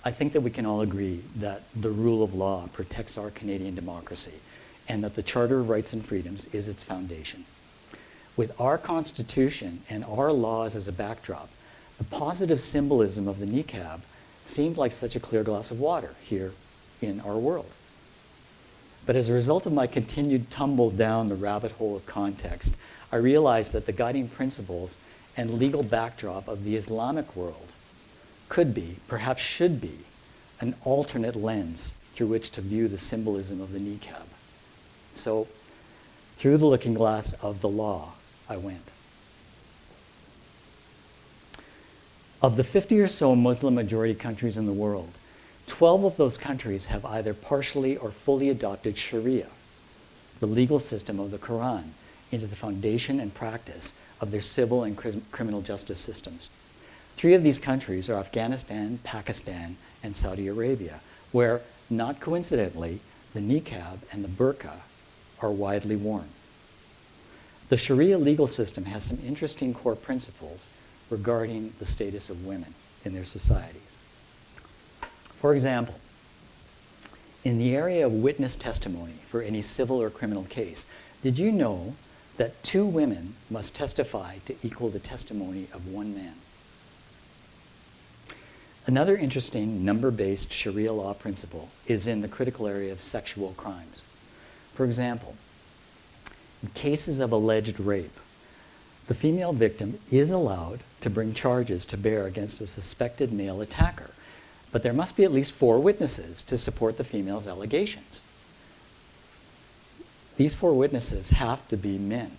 I think that we can all agree that the rule of law protects our Canadian democracy and that the Charter of Rights and Freedoms is its foundation. With our Constitution and our laws as a backdrop, the positive symbolism of the niqab seemed like such a clear glass of water here in our world. But as a result of my continued tumble down the rabbit hole of context, I realized that the guiding principles and legal backdrop of the Islamic world could be, perhaps should be, an alternate lens through which to view the symbolism of the niqab. So, through the looking glass of the law, I went. Of the 50 or so Muslim majority countries in the world, 12 of those countries have either partially or fully adopted Sharia, the legal system of the Qur'an, into the foundation and practice of their civil and criminal justice systems. 3 of these countries are Afghanistan, Pakistan, and Saudi Arabia, where, not coincidentally, the niqab and the burqa are widely worn. The Sharia legal system has some interesting core principles regarding the status of women in their societies. For example, in the area of witness testimony for any civil or criminal case, did you know that 2 women must testify to equal the testimony of 1 man? Another interesting number-based Sharia law principle is in the critical area of sexual crimes. For example, in cases of alleged rape, the female victim is allowed to bring charges to bear against a suspected male attacker, but there must be at least 4 witnesses to support the female's allegations. These 4 witnesses have to be men.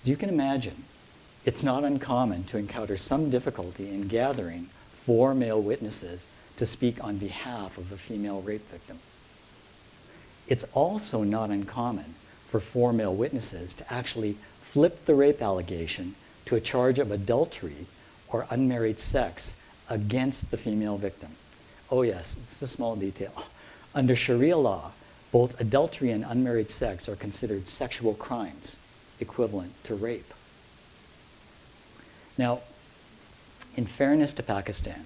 As you can imagine, it's not uncommon to encounter some difficulty in gathering 4 male witnesses to speak on behalf of a female rape victim. It's also not uncommon for 4 male witnesses to actually flip the rape allegation to a charge of adultery or unmarried sex against the female victim. Oh yes, it's a small detail. Under Sharia law, both adultery and unmarried sex are considered sexual crimes, equivalent to rape. Now, in fairness to Pakistan,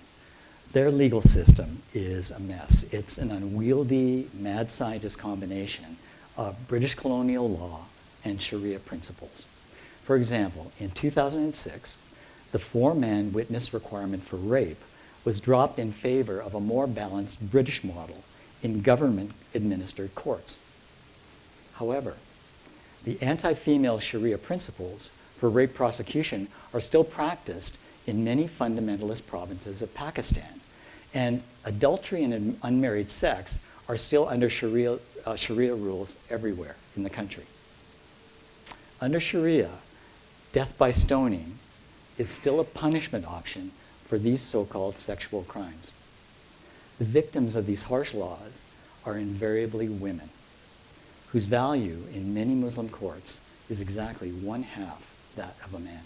their legal system is a mess. It's an unwieldy, mad scientist combination of British colonial law and Sharia principles. For example, in 2006, the 4-man witness requirement for rape was dropped in favor of a more balanced British model in government-administered courts. However, the anti-female Sharia principles for rape prosecution are still practiced in many fundamentalist provinces of Pakistan, and adultery and unmarried sex are still under Sharia rules everywhere in the country. Under Sharia, death by stoning is still a punishment option for these so-called sexual crimes. The victims of these harsh laws are invariably women, whose value in many Muslim courts is exactly 1/2 that of a man.